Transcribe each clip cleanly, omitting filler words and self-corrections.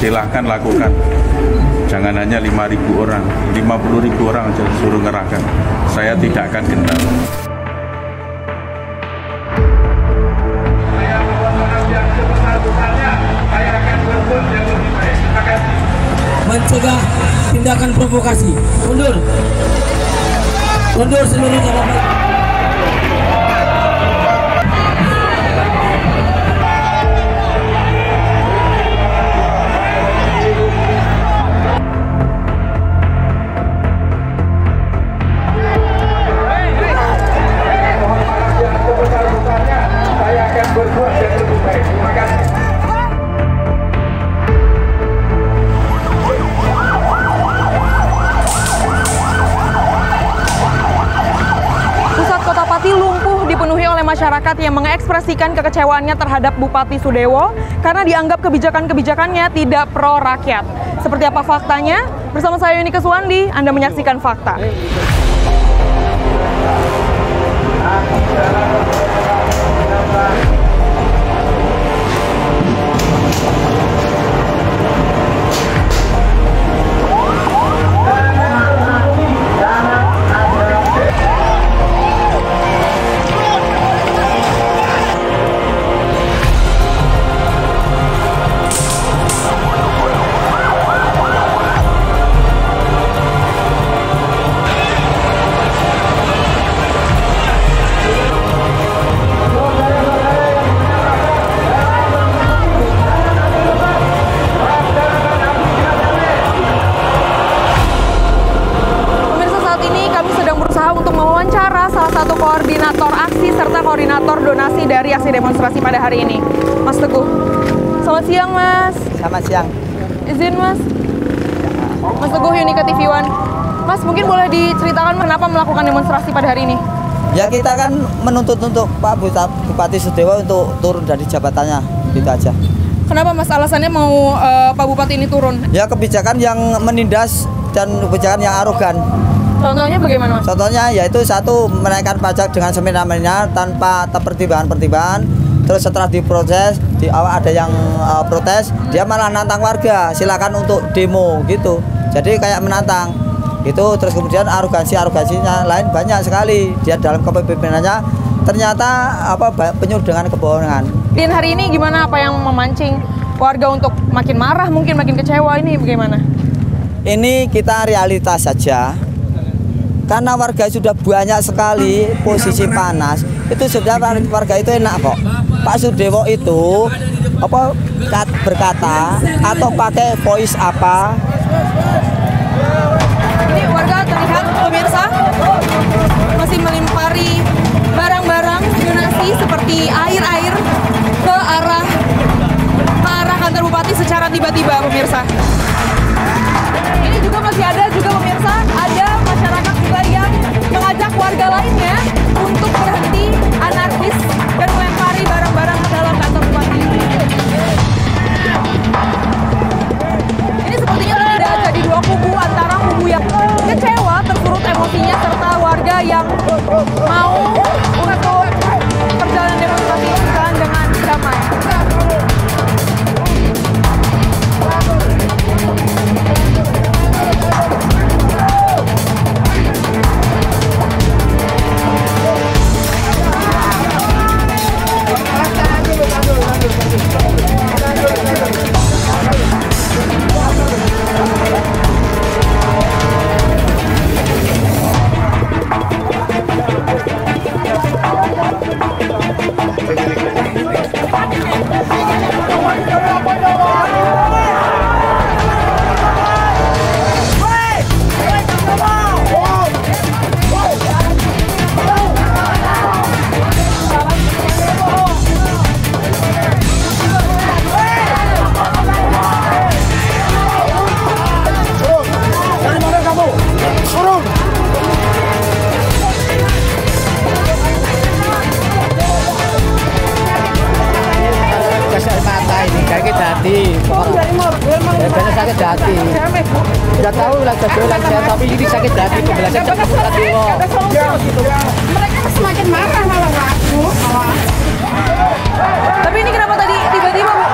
silahkan lakukan. Jangan hanya 5.000 orang, 50.000 orang aja suruh ngerahkan. Saya tidak akan gentar. Mencegah tindakan provokasi. Mundur. Mundur seluruhnya Bapak. Saya akan berbuat yang lebih baik. Terima kasih. Pusat Kota Pati lumpuh dipenuhi oleh masyarakat yang mengekspresikan kekecewaannya terhadap Bupati Sudewo karena dianggap kebijakan-kebijakannya tidak pro rakyat. Seperti apa faktanya? Bersama saya Yuni Keswandi, Anda menyaksikan Fakta. Koordinator aksi serta koordinator donasi dari aksi demonstrasi pada hari ini, Mas Teguh. Selamat siang, Mas. Selamat siang. Izin, Mas. Mas Teguh, Unika TV One. Mas, mungkin boleh diceritakan kenapa melakukan demonstrasi pada hari ini? Ya, kita kan menuntut untuk Pak Bupati Sudewo untuk turun dari jabatannya, gitu aja. Kenapa, Mas, alasannya mau Pak Bupati ini turun? Ya, kebijakan yang menindas dan kebijakan yang arogan. Contohnya bagaimana, Mas? Contohnya yaitu satu, menaikkan pajak dengan semena-mena tanpa pertimbangan-pertimbangan. Terus setelah diproses, di awal ada yang protes, dia malah nantang warga, silakan untuk demo gitu. Jadi kayak menantang gitu. Terus kemudian arogansinya lain banyak sekali. Dia dalam kepemimpinannya ternyata penuh dengan kebohongan. Dan hari ini gimana, apa yang memancing warga untuk makin marah, mungkin makin kecewa, ini bagaimana? Ini kita realitas saja. Karena warga sudah banyak sekali posisi panas, itu sudah warga itu enak kok. Pak Sudewo itu berkata atau pakai voice apa? Ini warga terlihat, pemirsa, masih melimpari barang-barang donasi seperti air-air ke arah kantor bupati secara tiba-tiba, pemirsa. Ini juga masih ada pemirsa, ada masyarakat juga yang mengajak warga lainnya untuk berhenti anarkis dan melempari barang-barang ke dalam kantor bupati. Ini sepertinya tidak jadi dua kubu, antara kubu yang kecewa, tersurut emosinya, serta warga yang mau untuk perjalanan demonstrasi ini berjalan dengan damai. Sakit hati. Tidak tahu lah jalan saya, tapi ini sakit hati. Pembelajaran cepat mereka semakin marah malah aku. Tapi ini kenapa tadi tiba-tiba, Bu?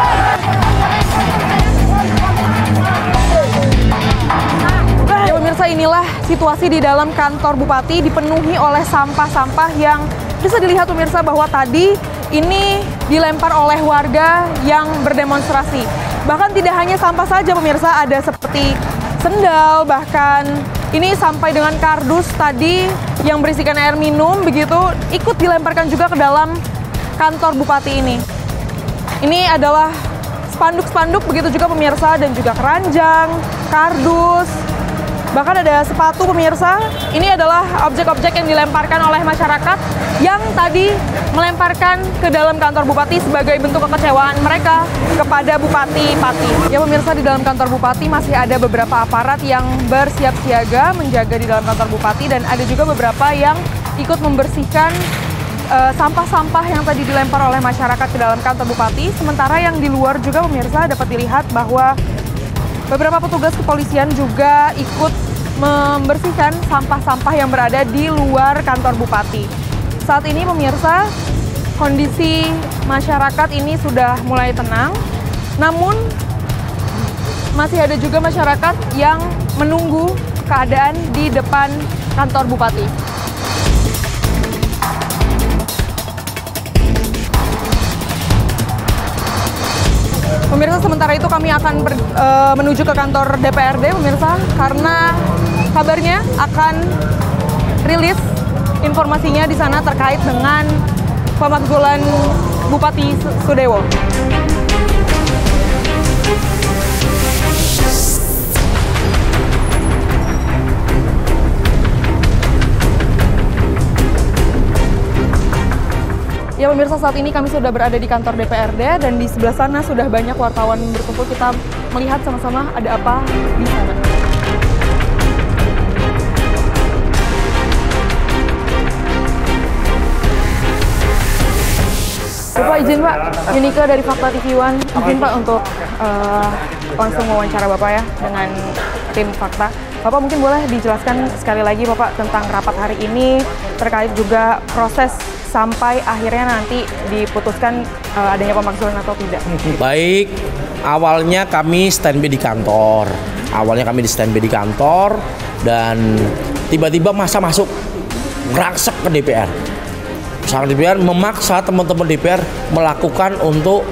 situasi di dalam kantor Bupati dipenuhi oleh sampah-sampah yang bisa dilihat pemirsa bahwa tadi ini dilempar oleh warga yang berdemonstrasi. Bahkan tidak hanya sampah saja pemirsa, ada seperti sendal, bahkan ini sampai dengan kardus tadi yang berisikan air minum begitu ikut dilemparkan juga ke dalam kantor Bupati ini. Ini adalah spanduk-spanduk begitu juga pemirsa, dan juga keranjang, kardus, bahkan ada sepatu pemirsa. Ini adalah objek-objek yang dilemparkan oleh masyarakat yang tadi melemparkan ke dalam kantor Bupati sebagai bentuk kekecewaan mereka kepada Bupati Pati. Ya pemirsa, di dalam kantor Bupati masih ada beberapa aparat yang bersiap siaga menjaga di dalam kantor Bupati, dan ada juga beberapa yang ikut membersihkan sampah-sampah yang tadi dilempar oleh masyarakat ke dalam kantor Bupati. Sementara yang di luar juga pemirsa dapat dilihat bahwa beberapa petugas kepolisian juga ikut membersihkan sampah-sampah yang berada di luar kantor Bupati. Saat ini pemirsa, kondisi masyarakat ini sudah mulai tenang, namun masih ada juga masyarakat yang menunggu keadaan di depan kantor Bupati. Pemirsa, sementara itu kami akan menuju ke kantor DPRD, pemirsa, karena kabarnya akan rilis informasinya di sana terkait dengan pemakzulan Bupati Sudewo. Ya pemirsa, saat ini kami sudah berada di kantor DPRD dan di sebelah sana sudah banyak wartawan berkumpul. Kita melihat sama-sama ada apa di sana. Bapak izin Pak, Yunika dari Fakta TV One, izin Pak untuk langsung wawancara Bapak ya dengan tim Fakta. Bapak mungkin boleh dijelaskan sekali lagi Bapak tentang rapat hari ini terkait juga proses sampai akhirnya nanti diputuskan adanya pemakzulan atau tidak. Baik, awalnya kami standby di kantor. Dan tiba-tiba masa masuk ngerangsek ke DPR. Sangat DPR memaksa teman-teman DPR melakukan untuk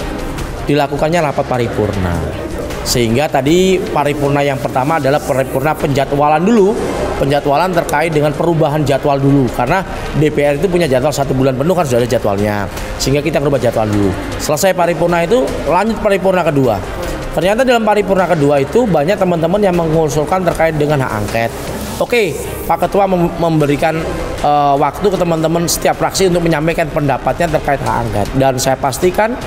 dilakukannya rapat paripurna. Sehingga tadi paripurna yang pertama adalah paripurna penjadwalan dulu, penjadwalan terkait dengan perubahan jadwal dulu, karena DPR itu punya jadwal 1 bulan penuh kan sudah ada jadwalnya, sehingga kita merubah jadwal dulu. Selesai paripurna itu lanjut paripurna kedua. Ternyata dalam paripurna kedua itu banyak teman-teman yang mengusulkan terkait dengan hak angket. Oke, Pak Ketua memberikan waktu ke teman-teman setiap fraksi untuk menyampaikan pendapatnya terkait hak angket, dan saya pastikan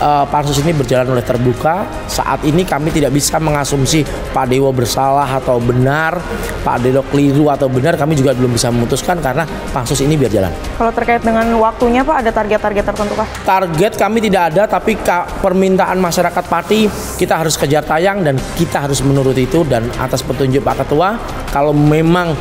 pansus ini berjalan oleh terbuka. Saat ini kami tidak bisa mengasumsi Pak Dewo bersalah atau benar, Pak Dewo keliru atau benar, kami juga belum bisa memutuskan karena pansus ini biar jalan. Kalau terkait dengan waktunya Pak, ada target-target tertentu kah? Target kami tidak ada, tapi permintaan masyarakat Pati kita harus kejar tayang dan kita harus menuruti itu, dan atas petunjuk Pak Ketua, kalau memang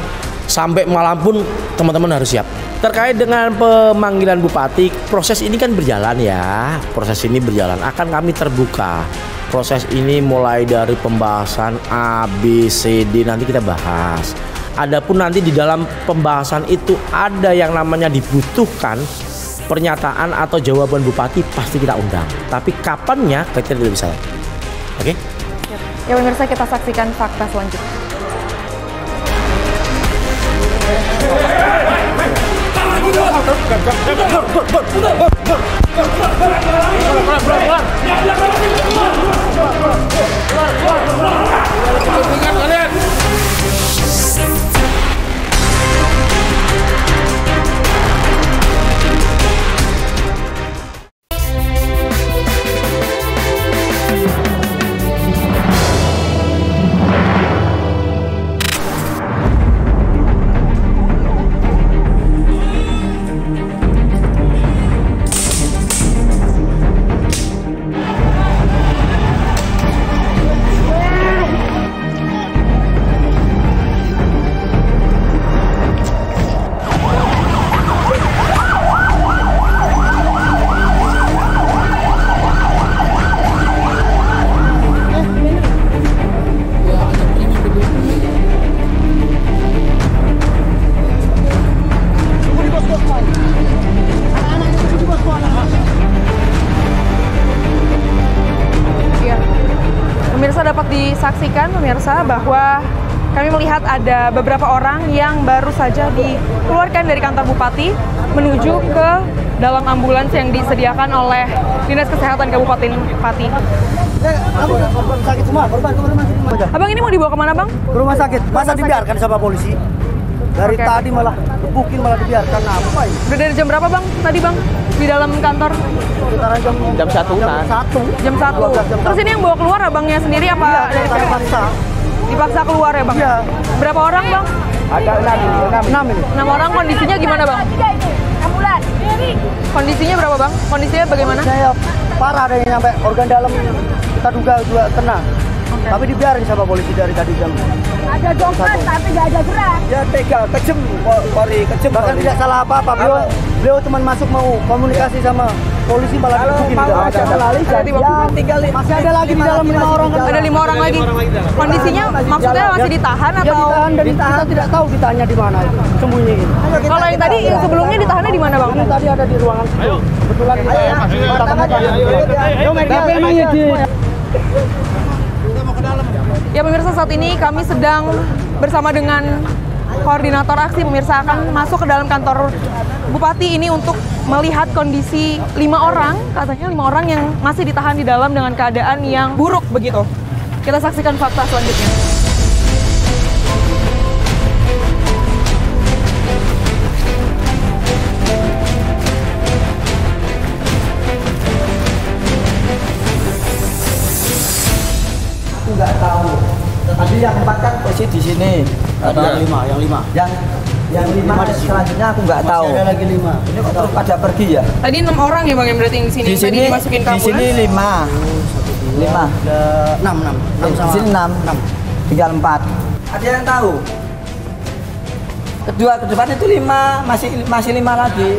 sampai malam pun teman-teman harus siap. Terkait dengan pemanggilan Bupati, proses ini kan berjalan ya. Proses ini berjalan, akan kami terbuka. Proses ini mulai dari pembahasan A, B, C, D, nanti kita bahas. Adapun nanti di dalam pembahasan itu ada yang namanya dibutuhkan pernyataan atau jawaban Bupati, pasti kita undang. Tapi kapannya kita tidak bisa. Oke? Ya pemirsa, kita saksikan fakta selanjutnya. saksikan pemirsa bahwa kami melihat ada beberapa orang yang baru saja dikeluarkan dari kantor Bupati menuju ke dalam ambulans yang disediakan oleh Dinas Kesehatan Kabupaten Pati. Korban sakit semua, korban. Abang ini mau dibawa kemana, Bang? Ke rumah sakit. Masa dibiarkan sama polisi? Dari tadi malah gebukin, malah dibiarkan. Apa ini? Udah dari jam berapa, Bang? Tadi, Bang, di dalam kantor? Sekitaran jam 1. Jam 1. Terus ini yang bawa keluar abangnya sendiri apa? Iya, dari siapa? paksa. Dipaksa keluar ya, Bang? Iya. Berapa orang, Bang? Ada 6 ini. 6 orang. Kondisinya gimana, Bang? Kondisinya berapa, Bang? Kondisinya bagaimana? Saya parah, ada yang sampai organ dalam kita duga juga kena. Tapi dibiarin sama polisi dari tadi jam. Ada dokter tapi nggak ada gerak. Ya tega, kejem, kejem. Bahkan tidak salah apa-apa. Beliau cuma masuk mau komunikasi sama polisi malah digebukin. Masih ada lagi di dalam 5 orang. Ada 5 orang lagi. Kondisinya maksudnya masih ditahan atau? Ya ditahan dan kita tidak tahu ditanya di mana, sembunyi. Kalau yang tadi yang sebelumnya ditahannya di mana, Bang? Yang tadi ada di ruangan. Kebetulan Ya pemirsa, saat ini kami sedang bersama dengan koordinator aksi pemirsa akan masuk ke dalam kantor Bupati ini untuk melihat kondisi 5 orang, katanya 5 orang yang masih ditahan di dalam dengan keadaan yang buruk begitu. Kita saksikan fakta selanjutnya. Nggak tahu. Tadi yang 4 kan posisi di sini. Ada yang 5. Yang 5 selanjutnya aku nggak tahu. Masih ada lagi 5. Ini terus pada pergi ya. Tadi 6 orang ya, Bang, yang berarti di sini. Di sini, dimasukin ke di sini 5. 5. 6 Di sini 6. Tinggal 4. Ada yang tahu? Ke depan itu 5, masih 5 lagi.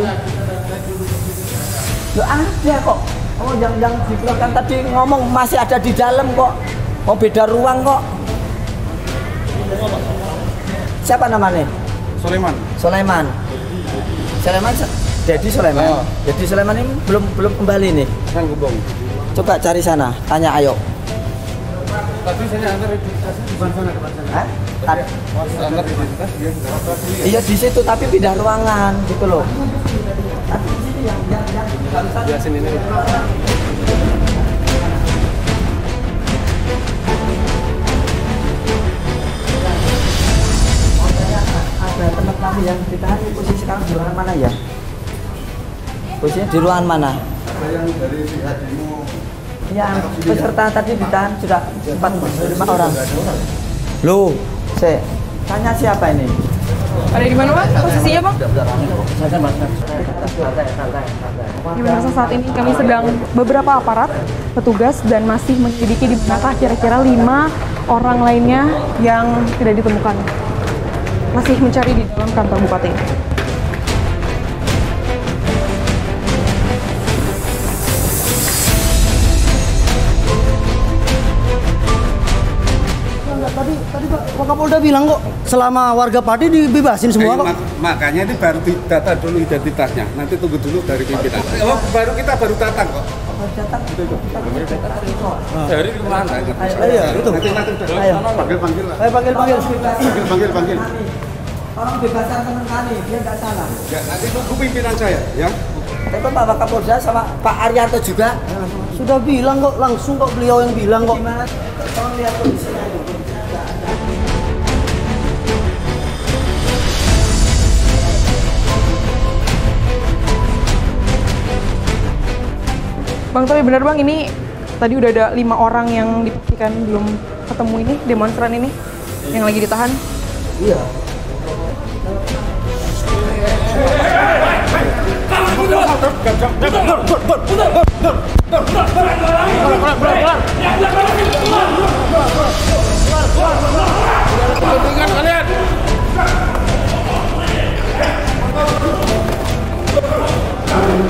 Loh, ada kok. Oh, yang dikeluarkan tadi ngomong masih ada di dalam kok. Oh, beda ruang kok. Siapa namanya? Sulaiman. Dedi Sulaiman. Oh. Dedi Sulaiman ini belum kembali nih. Coba cari sana, tanya ayo. Tadi saya antar di sana. Hah? Iya di situ tapi pindah ruangan gitu loh. Tapi di sini yang Ya sini nih. ada teman kami yang ditahan posisi sekarang di ruangan mana ya? Posisinya di ruangan mana? Ada yang dari pihak demo. Yang peserta tadi ditahan sudah 4-5 orang. Loh, tanya siapa ini? Ada di mana, Bang? Posisinya, Bang? Di pemirsa, saat ini kami sedang beberapa aparat, petugas, dan masih menyelidiki di manakah kira-kira 5 orang lainnya yang tidak ditemukan. Masih mencari di dalam kantor Bupati. Tadi Pak Kapolda bilang kok selama warga Pati dibebasin semua kok. Makanya ini baru didata dulu identitasnya. Nanti tunggu dulu dari pimpinan. Oh, kita baru datang kok. Dari mana? Iya, itu. Nanti Ayo. panggil. Ayo panggil. Panggil. Tolong bebaskan teman kami, dia nggak salah. Ya, nanti tunggu pimpinan saya, ya. Itu Pak Kapolda sama Pak Arianto juga. Sudah bilang kok, langsung kok beliau yang bilang kok. Gimana? Tolong lihat kondisinya. Bang, tapi benar, Bang, ini tadi udah ada 5 orang yang dipastikan belum ketemu ini, demonstran ini yang lagi ditahan. Iya.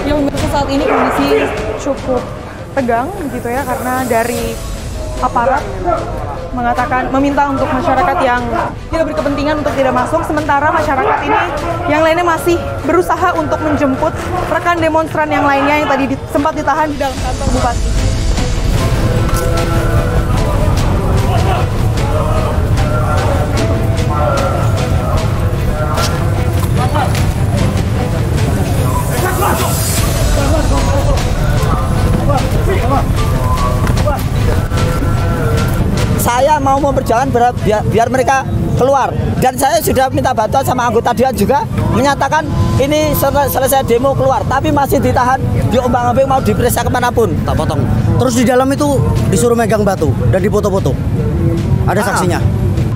Ya, pemirsa, saat ini kondisi cukup tegang gitu ya, karena dari aparat mengatakan meminta untuk masyarakat yang tidak berkepentingan untuk tidak masuk, sementara masyarakat ini yang lainnya masih berusaha untuk menjemput rekan demonstran yang lainnya yang tadi sempat ditahan di dalam kantor Bupati. mau memperjuangkan biar mereka keluar. Dan saya sudah minta bantuan sama anggota Dewan juga menyatakan ini selesai demo keluar, tapi masih ditahan, diombang-ambing mau diperiksa kemanapun. Tak potong. Terus di dalam itu disuruh megang batu dan difoto-foto. Ada saksinya.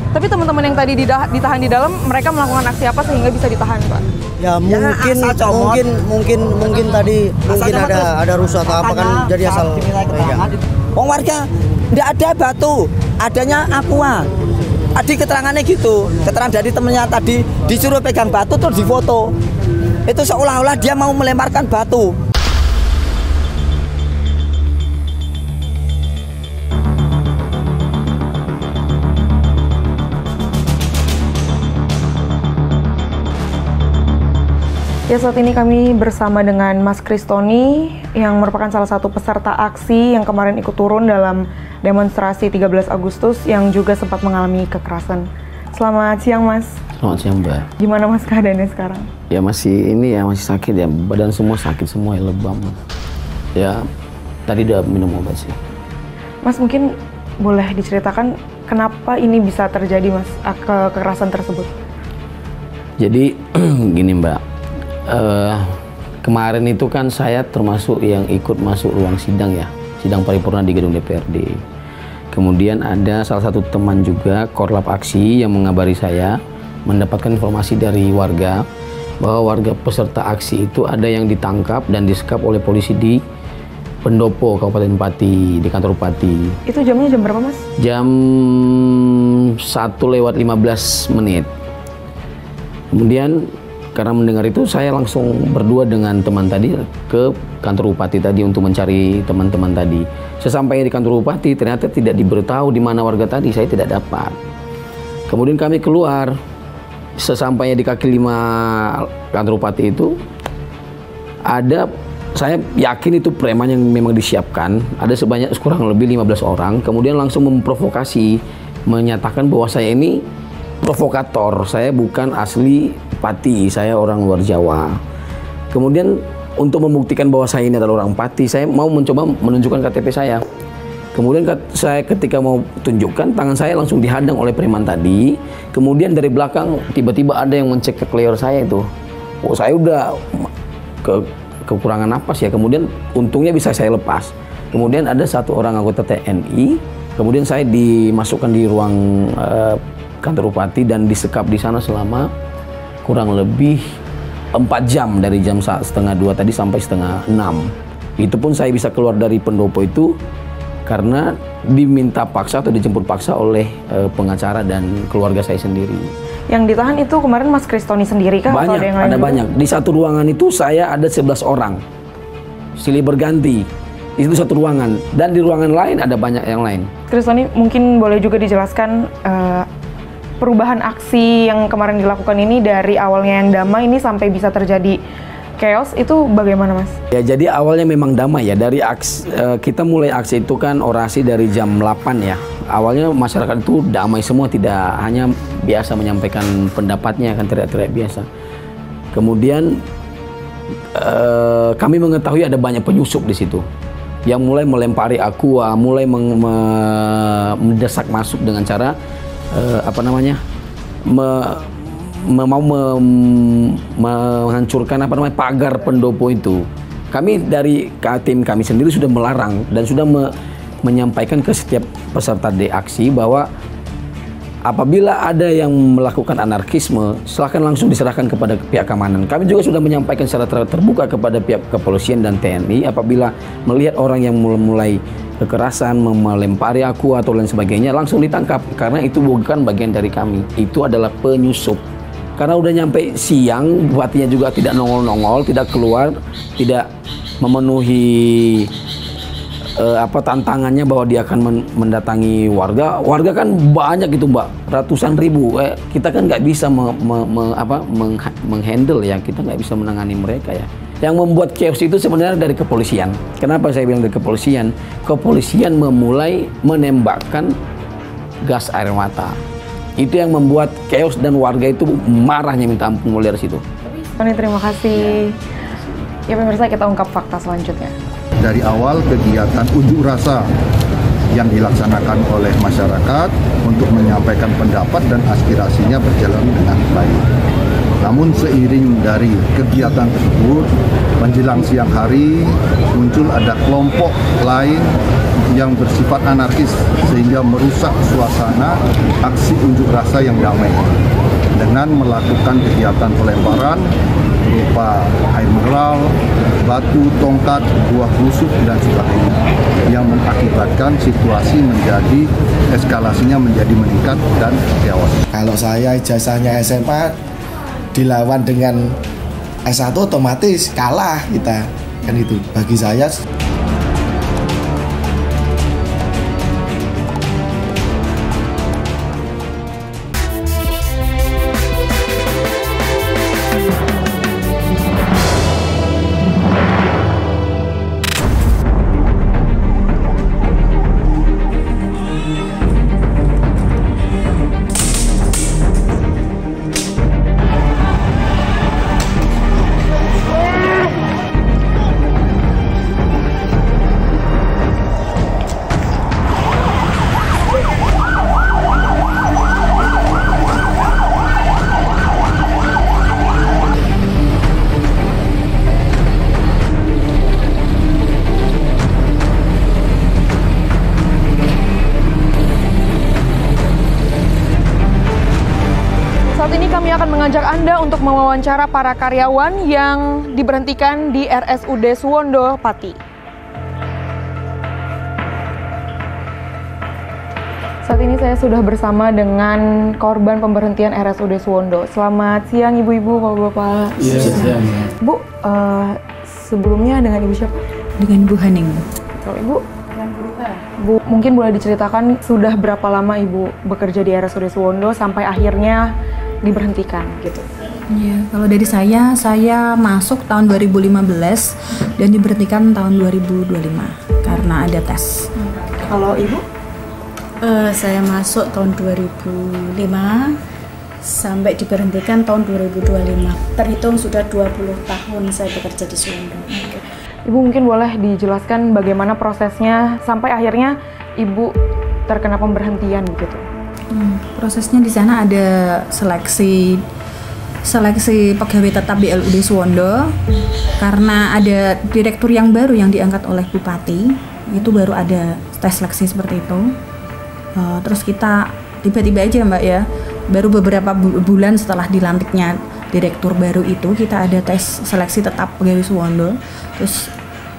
Tapi teman-teman yang tadi ditahan di dalam, mereka melakukan aksi apa sehingga bisa ditahan, Pak? Ya mungkin tadi mungkin ada rusuh atau apa kan jadi asal. Wong warga tidak ada batu, adanya aqua. Tadi keterangannya gitu, keterangan dari temennya tadi disuruh pegang batu terus difoto. Itu seolah-olah dia mau melemparkan batu. Ya, saat ini kami bersama dengan Mas Kristoni yang merupakan salah satu peserta aksi yang kemarin ikut turun dalam demonstrasi 13 Agustus yang juga sempat mengalami kekerasan. Selamat siang, Mas. Selamat siang, Mbak. Gimana Mas keadaannya sekarang? Ya masih sakit ya, badan semua sakit semua ya, lebam. Ya tadi udah minum obat sih. Mas, mungkin boleh diceritakan kenapa ini bisa terjadi, Mas, kekerasan tersebut? Jadi gini, Mbak. Kemarin itu kan saya termasuk yang ikut masuk ruang sidang ya, sidang paripurna di gedung DPRD. Kemudian ada salah satu teman juga korlap aksi yang mengabari saya mendapatkan informasi dari warga bahwa warga peserta aksi itu ada yang ditangkap dan disekap oleh polisi di Pendopo, Kabupaten Pati, di kantor Bupati. Itu jamnya jam berapa, Mas? Jam 1:15. Kemudian karena mendengar itu, saya langsung berdua dengan teman tadi ke kantor Bupati tadi untuk mencari teman-teman tadi. Sesampainya di kantor Bupati, ternyata tidak diberitahu di mana warga tadi, saya tidak dapat. Kemudian kami keluar, sesampainya di kaki 5 kantor Bupati itu, ada, saya yakin itu preman yang memang disiapkan, ada sebanyak kurang lebih 15 orang, kemudian langsung memprovokasi, menyatakan bahwa saya ini provokator, saya bukan asli Pati, saya orang luar Jawa. Kemudian untuk membuktikan bahwa saya ini adalah orang Pati, saya mau mencoba menunjukkan KTP saya. Kemudian saya ketika mau tunjukkan, tangan saya langsung dihadang oleh preman tadi. Kemudian dari belakang tiba-tiba ada yang mencekik leher saya itu. Oh, saya udah kekurangan napas ya. Kemudian untungnya bisa saya lepas. Kemudian ada satu orang anggota TNI. Kemudian saya dimasukkan di ruang kantor Bupati dan disekap di sana selama kurang lebih 4 jam, dari jam 1:30 tadi sampai 5:30. Itu pun saya bisa keluar dari Pendopo itu karena diminta paksa atau dijemput paksa oleh pengacara dan keluarga saya sendiri. Yang ditahan itu kemarin Mas Kristoni sendiri kah? Banyak, atau ada yang lain ada juga? banyak. Di satu ruangan itu saya ada 11 orang, silih berganti. Itu satu ruangan, dan di ruangan lain ada banyak yang lain. Kristoni, mungkin boleh juga dijelaskan perubahan aksi yang kemarin dilakukan ini dari awalnya yang damai ini sampai bisa terjadi chaos itu bagaimana, Mas? Ya, jadi awalnya memang damai ya. Dari aksi, kita mulai aksi itu kan orasi dari jam 8 ya. Awalnya masyarakat itu damai semua, tidak hanya biasa menyampaikan pendapatnya, kan teriak-teriak biasa. Kemudian kami mengetahui ada banyak penyusup di situ yang mulai melempari aqua, mulai mendesak masuk dengan cara mau menghancurkan pagar Pendopo itu. Kami dari tim kami sendiri sudah melarang dan sudah menyampaikan ke setiap peserta aksi bahwa apabila ada yang melakukan anarkisme, silakan langsung diserahkan kepada pihak keamanan. Kami juga sudah menyampaikan secara terbuka kepada pihak kepolisian dan TNI apabila melihat orang yang mulai kekerasan, melempari aku atau lain sebagainya, langsung ditangkap karena itu bukan bagian dari kami. Itu adalah penyusup. Karena udah nyampe siang, bupatinya juga tidak nongol-nongol, tidak keluar, tidak memenuhi tantangannya bahwa dia akan mendatangi warga. Warga kan banyak gitu, Mbak, ratusan ribu. Kita kan nggak bisa menghandle ya, kita nggak bisa menangani mereka ya. Yang membuat chaos itu sebenarnya dari kepolisian. Kenapa saya bilang dari kepolisian? Kepolisian memulai menembakkan gas air mata. Itu yang membuat chaos dan warga itu marahnya minta ampun mulai dari situ. Terima kasih. Ya pemirsa, kita ungkap fakta selanjutnya. Dari awal kegiatan unjuk rasa yang dilaksanakan oleh masyarakat untuk menyampaikan pendapat dan aspirasinya berjalan dengan baik. Namun seiring dari kegiatan tersebut, menjelang siang hari muncul ada kelompok lain yang bersifat anarkis sehingga merusak suasana aksi unjuk rasa yang damai dengan melakukan kegiatan pelemparan berupa air mineral, batu, tongkat, buah busuk dan sebagainya yang mengakibatkan situasi eskalasinya menjadi meningkat dan chaos. Kalau saya ijazahnya SMA dilawan dengan S1 otomatis kalah kita, kan itu bagi saya. Kami akan mengajak Anda untuk mewawancara para karyawan yang diberhentikan di RSUD Suwondo Pati. Saat ini saya sudah bersama dengan korban pemberhentian RSUD Suwondo. Selamat siang Ibu-Ibu, Bapak-Bapak. Iya, siang. Bu, sebelumnya dengan Ibu siapa? Dengan Bu Haning. Kalau Ibu? Dengan Bu, mungkin boleh diceritakan sudah berapa lama Ibu bekerja di RSUD Suwondo sampai akhirnya diberhentikan gitu? Ya, kalau dari saya masuk tahun 2015 dan diberhentikan tahun 2025 karena ada tes. Kalau Ibu? Saya masuk tahun 2005 sampai diberhentikan tahun 2025. Terhitung sudah 20 tahun saya bekerja di Suwondo. Ibu mungkin boleh dijelaskan bagaimana prosesnya sampai akhirnya Ibu terkena pemberhentian begitu? Prosesnya di sana ada seleksi pegawai tetap di LUD Suwondo karena ada direktur yang baru yang diangkat oleh Bupati, itu baru ada tes seleksi seperti itu. Terus kita tiba-tiba aja Mbak ya, baru beberapa bulan setelah dilantiknya direktur baru itu kita ada tes seleksi tetap pegawai Suwondo. Terus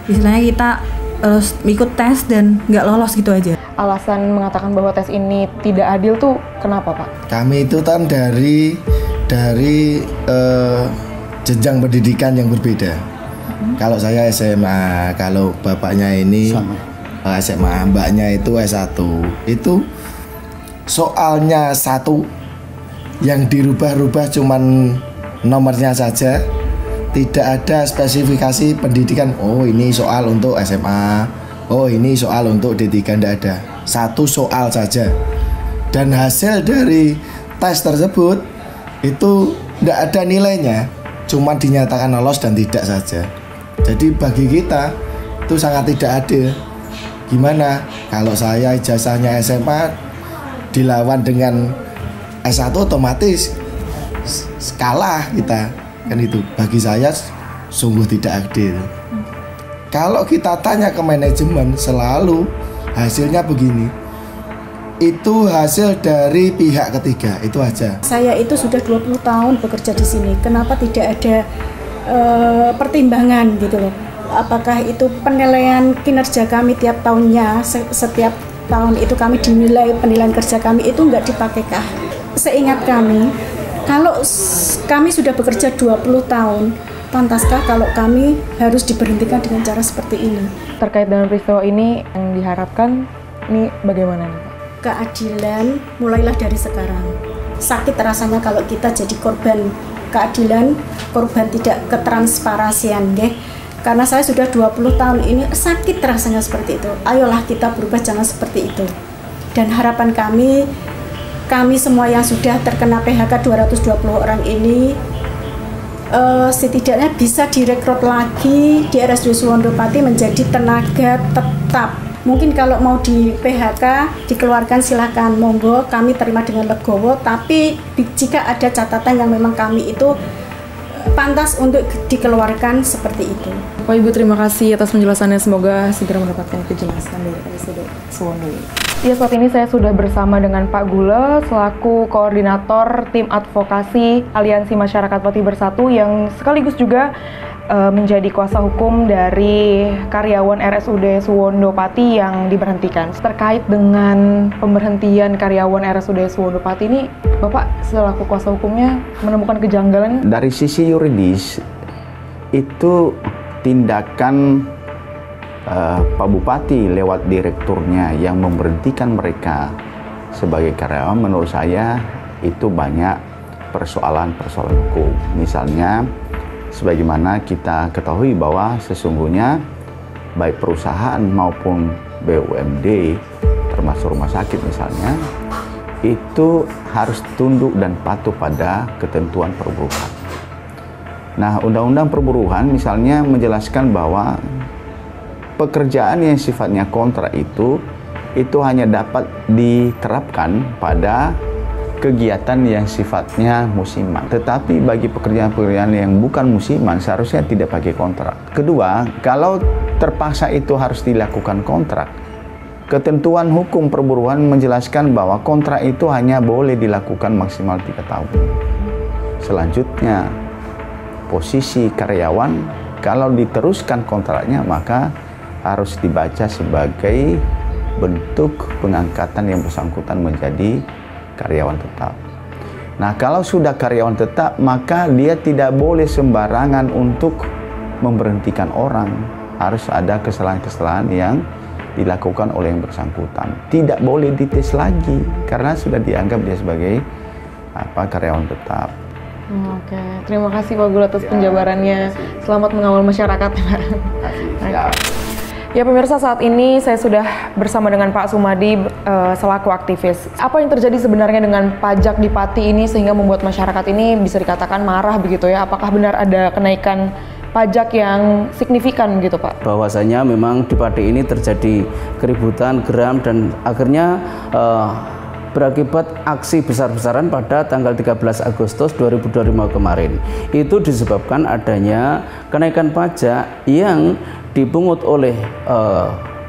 istilahnya kita ikut tes dan nggak lolos gitu aja. Alasan mengatakan bahwa tes ini tidak adil tuh kenapa Pak? Kami itu kan dari jenjang pendidikan yang berbeda. Kalau saya SMA, kalau bapaknya ini SMA, mbaknya itu S1. Itu soalnya satu yang dirubah-rubah cuman nomornya saja. Tidak ada spesifikasi pendidikan. Oh ini soal untuk SMA. Oh ini soal untuk D3, tidak ada. Satu soal saja. Dan hasil dari tes tersebut itu tidak ada nilainya, cuma dinyatakan lolos dan tidak saja. Jadi bagi kita itu sangat tidak adil. Gimana kalau saya ijazahnya SMA dilawan dengan S1 otomatis kalah kita, kan itu bagi saya sungguh tidak adil. Kalau kita tanya ke manajemen selalu hasilnya begini. Itu hasil dari pihak ketiga, itu aja. Saya itu sudah 20 tahun bekerja di sini. Kenapa tidak ada pertimbangan gitu loh? Apakah itu penilaian kinerja kami tiap tahunnya, setiap tahun itu kami dinilai penilaian kerja kami itu nggak dipakai kah? Seingat kami, kalau kami sudah bekerja 20 tahun, pantaskah kalau kami harus diberhentikan dengan cara seperti ini? Terkait dengan peristiwa ini yang diharapkan, ini bagaimana nih Pak? Keadilan mulailah dari sekarang. Sakit rasanya kalau kita jadi korban keadilan, korban tidak ketransparansian, nggih. Karena saya sudah 20 tahun ini sakit rasanya seperti itu. Ayolah kita berubah, jangan seperti itu. Dan harapan kami semua yang sudah terkena PHK 220 orang ini setidaknya bisa direkrut lagi di RSUD Suwondo Pati menjadi tenaga tetap. Mungkin kalau mau di PHK dikeluarkan silahkan, monggo kami terima dengan legowo. Tapi jika ada catatan yang memang kami itu pantas untuk dikeluarkan seperti itu. Pak Ibu, terima kasih atas penjelasannya. Semoga segera mendapatkan kejelasan dari RSUD Suwondo. Ya, saat ini saya sudah bersama dengan Pak Gule selaku koordinator tim advokasi Aliansi Masyarakat Pati Bersatu yang sekaligus juga menjadi kuasa hukum dari karyawan RSUD Suwondo Pati yang diberhentikan. Terkait dengan pemberhentian karyawan RSUD Suwondo Pati ini, Bapak selaku kuasa hukumnya menemukan kejanggalan? Dari sisi yuridis, itu tindakan Pak Bupati lewat direkturnya yang memberhentikan mereka sebagai karyawan, menurut saya itu banyak persoalan-persoalan hukum. Misalnya, sebagaimana kita ketahui bahwa sesungguhnya baik perusahaan maupun BUMD, termasuk rumah sakit misalnya, itu harus tunduk dan patuh pada ketentuan perburuhan. Nah, Undang-Undang Perburuhan misalnya menjelaskan bahwa pekerjaan yang sifatnya kontrak itu hanya dapat diterapkan pada kegiatan yang sifatnya musiman. Tetapi bagi pekerjaan-pekerjaan yang bukan musiman seharusnya tidak pakai kontrak. Kedua, kalau terpaksa itu harus dilakukan kontrak, ketentuan hukum perburuhan menjelaskan bahwa kontrak itu hanya boleh dilakukan maksimal 3 tahun. Selanjutnya, posisi karyawan kalau diteruskan kontraknya maka harus dibaca sebagai bentuk pengangkatan yang bersangkutan menjadi karyawan tetap. Nah, kalau sudah karyawan tetap, maka dia tidak boleh sembarangan untuk memberhentikan orang. Harus ada kesalahan-kesalahan yang dilakukan oleh yang bersangkutan. Tidak boleh dites lagi karena sudah dianggap dia sebagai karyawan tetap. Oke, terima kasih Pak Gule atas penjabarannya. Selamat mengawal masyarakat, Pak. Ya pemirsa, saat ini saya sudah bersama dengan Pak Sumadi selaku aktivis. Apa yang terjadi sebenarnya dengan pajak di Pati ini sehingga membuat masyarakat ini bisa dikatakan marah begitu ya? Apakah benar ada kenaikan pajak yang signifikan gitu Pak? Bahwasanya memang di Pati ini terjadi keributan, geram, dan akhirnya berakibat aksi besar-besaran pada tanggal 13 Agustus 2025 kemarin. Itu disebabkan adanya kenaikan pajak yang dipungut oleh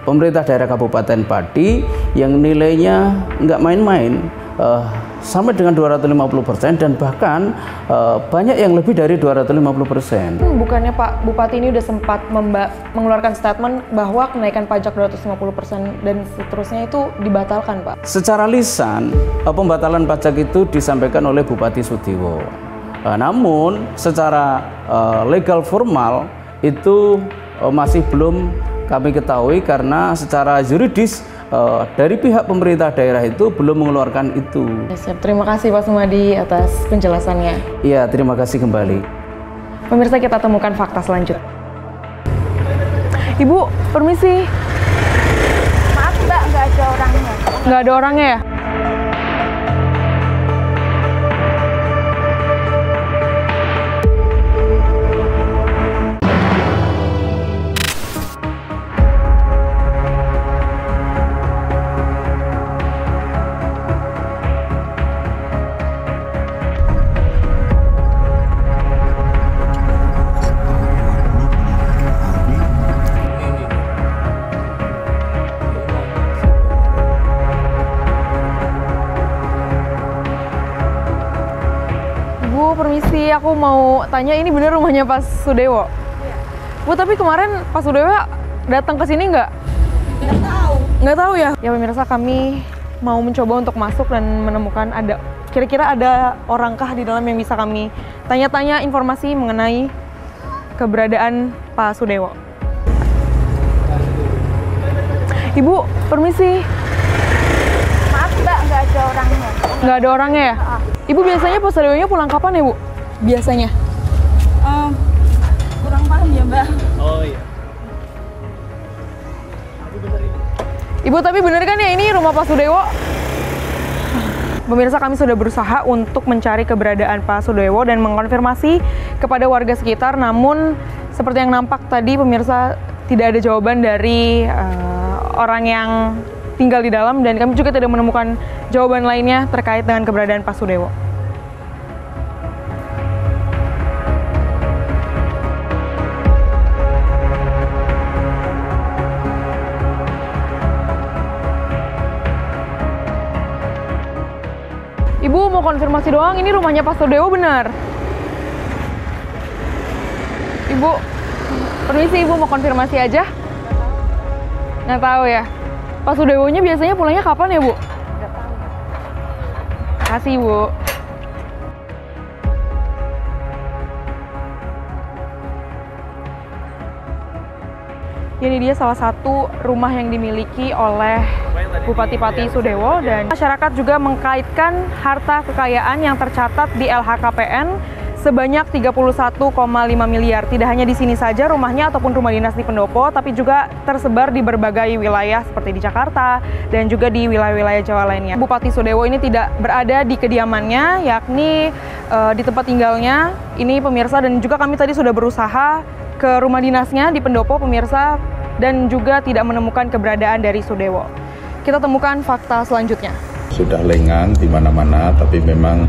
pemerintah daerah Kabupaten Pati yang nilainya nggak main-main, sampai dengan 250% dan bahkan banyak yang lebih dari 250%. Bukannya Pak Bupati ini udah sempat mengeluarkan statement bahwa kenaikan pajak 250% dan seterusnya itu dibatalkan Pak? Secara lisan, pembatalan pajak itu disampaikan oleh Bupati Sudiwo. Namun secara legal formal itu masih belum kami ketahui karena secara yuridis dari pihak pemerintah daerah itu belum mengeluarkan itu. Siap, terima kasih Pak Sumadi atas penjelasannya. Iya, terima kasih kembali. Pemirsa, kita temukan fakta selanjutnya. Ibu, permisi. Maaf Mbak, nggak ada orangnya. Nggak ada orangnya ya? Permisi, aku mau tanya, ini bener rumahnya Pak Sudewo? Iya. Bu, tapi kemarin Pak Sudewo datang ke sini nggak? Nggak tahu. Nggak tahu ya? Ya pemirsa, kami mau mencoba untuk masuk dan menemukan kira-kira ada orangkah di dalam yang bisa kami tanya-tanya informasi mengenai keberadaan Pak Sudewo. Ibu, permisi. Maaf Mbak, nggak ada orangnya. Nggak ada orangnya ya? Ibu biasanya Pak Sudewonya pulang kapan ya Bu? Biasanya? Kurang paham ya Mbak. Oh iya. Ibu, tapi bener kan ya ini rumah Pak Sudewo? Pemirsa, kami sudah berusaha untuk mencari keberadaan Pak Sudewo dan mengkonfirmasi kepada warga sekitar, namun seperti yang nampak tadi pemirsa tidak ada jawaban dari orang yang tinggal di dalam dan kami juga tidak menemukan jawaban lainnya terkait dengan keberadaan Pak Sudewo. Ibu mau konfirmasi doang, ini rumahnya Pak Sudewo benar? Ibu, permisi Ibu mau konfirmasi aja? Nggak tahu ya? Pak Sudewonya biasanya pulangnya kapan ya, Bu? Nggak tahu. Makasih, Bu. Ini dia salah satu rumah yang dimiliki oleh Bupati Pati Sudewo, dan masyarakat juga mengkaitkan harta kekayaan yang tercatat di LHKPN sebanyak 31,5 miliar. Tidak hanya di sini saja rumahnya ataupun rumah dinas di Pendopo, tapi juga tersebar di berbagai wilayah seperti di Jakarta dan juga di wilayah-wilayah Jawa lainnya. Bupati Sudewo ini tidak berada di kediamannya, yakni di tempat tinggalnya. Ini pemirsa, dan juga kami tadi sudah berusaha ke rumah dinasnya di Pendopo, pemirsa, dan juga tidak menemukan keberadaan dari Sudewo. Kita temukan fakta selanjutnya. Sudah lengang di mana-mana, tapi memang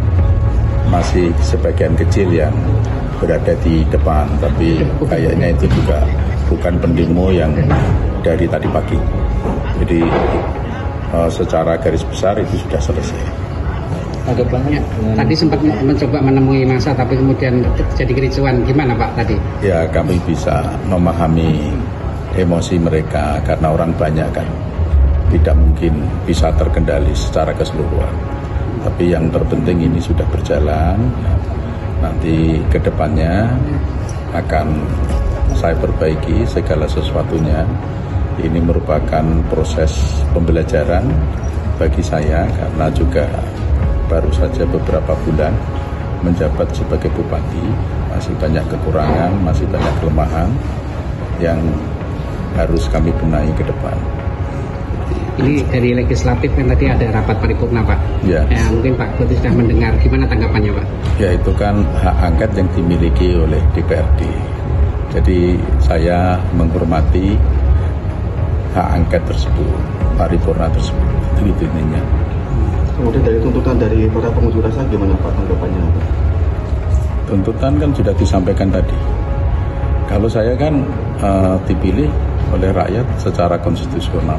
masih sebagian kecil yang berada di depan, tapi kayaknya itu juga bukan pendemo yang dari tadi pagi. Jadi secara garis besar itu sudah selesai. Agak banyak. Tadi sempat mencoba menemui massa, tapi kemudian terjadi kericuan. Gimana Pak tadi? Ya, kami bisa memahami emosi mereka karena orang banyak kan. Tidak mungkin bisa terkendali secara keseluruhan. Tapi yang terpenting ini sudah berjalan. Nanti ke depannya akan saya perbaiki segala sesuatunya. Ini merupakan proses pembelajaran bagi saya karena juga baru saja beberapa bulan menjabat sebagai bupati. Masih banyak kekurangan, masih banyak kelemahan yang harus kami benahi ke depan. Ini dari legislatif kan tadi ada rapat paripurna Pak. Ya. Mungkin Pak Bupati sudah mendengar, gimana tanggapannya Pak? Ya, itu kan hak angket yang dimiliki oleh DPRD. Jadi saya menghormati hak angket tersebut, paripurna tersebut. Itu intinya. Kemudian dari tuntutan dari para pengunjuk rasa gimana Pak tanggapannya? Tuntutan kan sudah disampaikan tadi. Kalau saya kan dipilih oleh rakyat secara konstitusional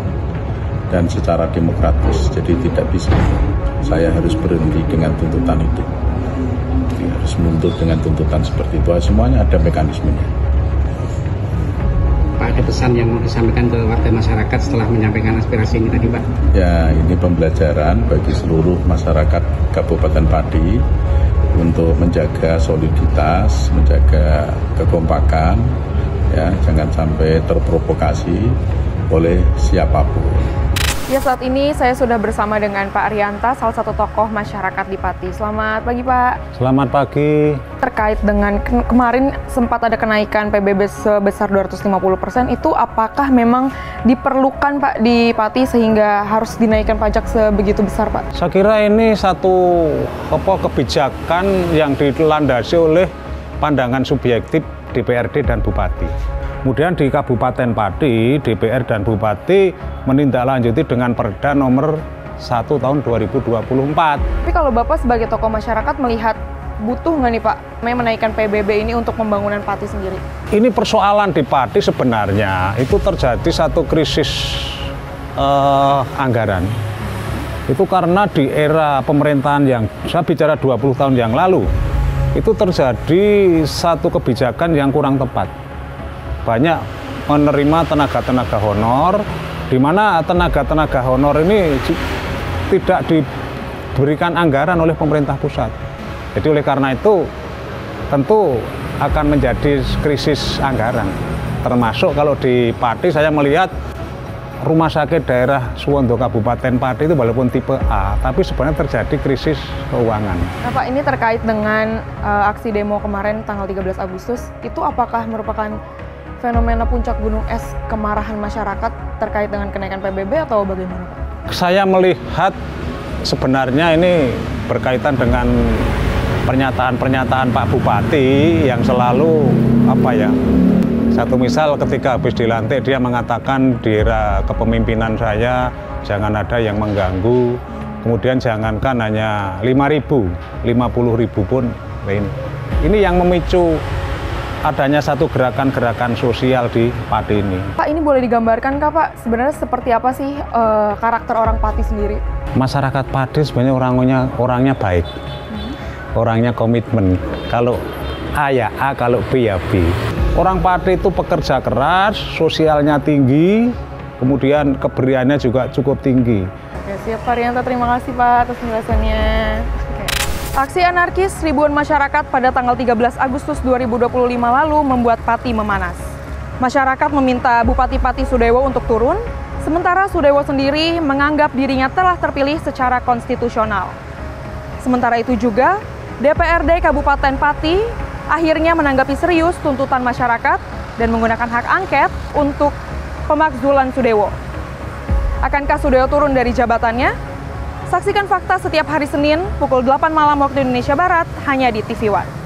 dan secara demokratis, jadi tidak bisa saya harus berhenti dengan tuntutan itu. Jadi harus menuntut dengan tuntutan seperti itu. Semuanya ada mekanismenya. Pak, ada pesan yang mau disampaikan ke warga masyarakat setelah menyampaikan aspirasi ini tadi Pak? Ya, ini pembelajaran bagi seluruh masyarakat Kabupaten Pati untuk menjaga soliditas, menjaga kekompakan, ya, jangan sampai terprovokasi oleh siapapun. Ya, saat ini saya sudah bersama dengan Pak Arianta, salah satu tokoh masyarakat di Pati. Selamat pagi Pak. Selamat pagi. Terkait dengan kemarin sempat ada kenaikan PBB sebesar 250%, itu apakah memang diperlukan Pak di Pati sehingga harus dinaikkan pajak sebegitu besar Pak? Saya kira ini satu kebijakan yang dilandasi oleh pandangan subjektif DPRD dan Bupati. Kemudian di Kabupaten Pati, DPR dan Bupati menindaklanjuti dengan Perda nomor 1 tahun 2024. Tapi kalau Bapak sebagai tokoh masyarakat melihat butuh nggak nih Pak menaikkan PBB ini untuk pembangunan Pati sendiri? Ini persoalan di Pati sebenarnya itu terjadi satu krisis anggaran. Itu karena di era pemerintahan yang, saya bicara 20 tahun yang lalu, itu terjadi satu kebijakan yang kurang tepat. Banyak menerima tenaga-tenaga honor, di mana tenaga-tenaga honor ini tidak diberikan anggaran oleh pemerintah pusat. Jadi oleh karena itu tentu akan menjadi krisis anggaran. Termasuk kalau di Pati saya melihat rumah sakit daerah Suwondo Kabupaten Pati itu walaupun tipe A, tapi sebenarnya terjadi krisis keuangan. Nah Pak, ini terkait dengan aksi demo kemarin tanggal 13 Agustus, itu apakah merupakan fenomena puncak gunung es kemarahan masyarakat terkait dengan kenaikan PBB atau bagaimana Pak? Saya melihat sebenarnya ini berkaitan dengan pernyataan-pernyataan Pak Bupati yang selalu Satu misal ketika habis dilantik dia mengatakan di era kepemimpinan saya jangan ada yang mengganggu. Kemudian jangankan hanya 5.000, 50.000 pun lain. Ini yang memicu adanya satu gerakan-gerakan sosial di Pati ini. Pak, ini boleh digambarkan Kak Pak, sebenarnya seperti apa sih karakter orang Pati sendiri? Masyarakat Pati sebenarnya orangnya baik, orangnya komitmen. Kalau A ya A, kalau B ya B. Orang Pati itu pekerja keras, sosialnya tinggi, kemudian keberiannya juga cukup tinggi. Oke, siap Pak Rianto, terima kasih Pak atas penjelasannya. Oke. Aksi anarkis ribuan masyarakat pada tanggal 13 Agustus 2025 lalu membuat Pati memanas. Masyarakat meminta Bupati Pati Sudewo untuk turun, sementara Sudewo sendiri menganggap dirinya telah terpilih secara konstitusional. Sementara itu juga, DPRD Kabupaten Pati akhirnya menanggapi serius tuntutan masyarakat dan menggunakan hak angket untuk pemakzulan Sudewo. Akankah Sudewo turun dari jabatannya? Saksikan fakta setiap hari Senin pukul 8 malam waktu Indonesia Barat hanya di TV One.